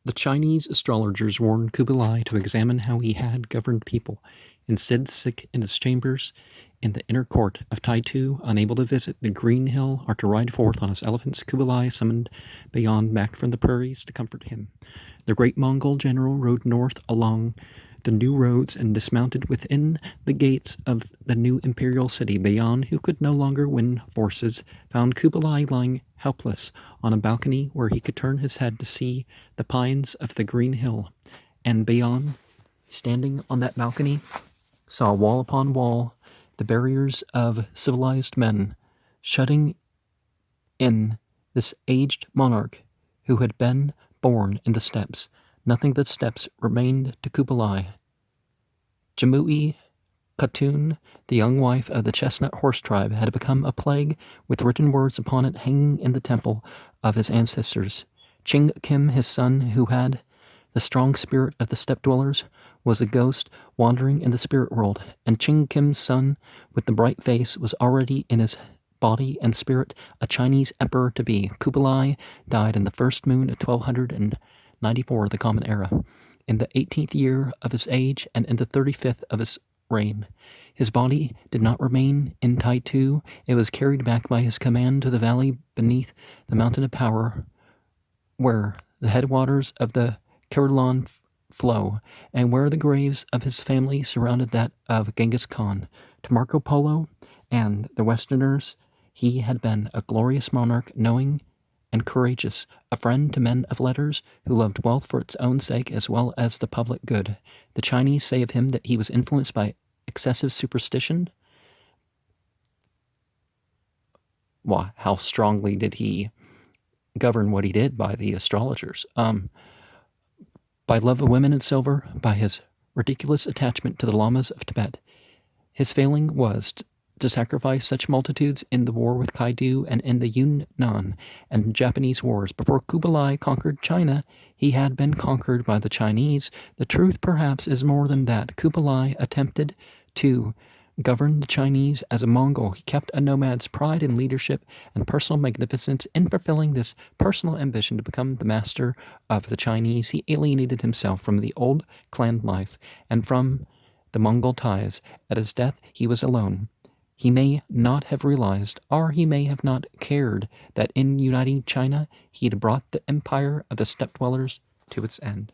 The Chinese astrologers warned Kubilai to examine how he had governed people. Instead, sick in his chambers in the inner court of Taitu, unable to visit the green hill or to ride forth on his elephants, Kubilai summoned Bayan back from the prairies to comfort him. The great Mongol general rode north along the new roads and dismounted within the gates of the new imperial city. Bayan, who could no longer win forces, found Kubilai lying helpless on a balcony where he could turn his head to see the pines of the green hill. And Bayan, standing on that balcony, saw wall upon wall the barriers of civilized men, shutting in this aged monarch who had been born in the steppes. Nothing but steppes remained to Kubilai. Jamui Khatun, the young wife of the chestnut horse tribe, had become a plague with written words upon it hanging in the temple of his ancestors. Ching Kim, his son, who had the strong spirit of the steppe dwellers, was a ghost wandering in the spirit world, and Ching Kim's son, with the bright face, was already in his body and spirit a Chinese emperor to be. Kubilai died in the first moon of 1294 of the Common Era, in the 18th year of his age and in the 35th of his reign. His body did not remain in Taitu. It was carried back by his command to the valley beneath the Mountain of Power, where the headwaters of the Karalan flow, and where the graves of his family surrounded that of Genghis Khan. To Marco Polo and the Westerners, he had been a glorious monarch, knowing and courageous, a friend to men of letters who loved wealth for its own sake as well as the public good. The Chinese say of him that he was influenced by excessive superstition. Why, how strongly did he govern what he did? By the astrologers. By love of women and silver, by his ridiculous attachment to the lamas of Tibet. His failing was to sacrifice such multitudes in the war with Kaidu and in the Yunnan and Japanese wars. Before Kubilai conquered China, he had been conquered by the Chinese. The truth, perhaps, is more than that. Kubilai attempted to govern the Chinese as a Mongol. He kept a nomad's pride in leadership and personal magnificence. In fulfilling this personal ambition to become the master of the Chinese, he alienated himself from the old clan life and from the Mongol ties. At his death, he was alone. He may not have realized, or he may have not cared, that in uniting China, he had brought the empire of the steppe dwellers to its end.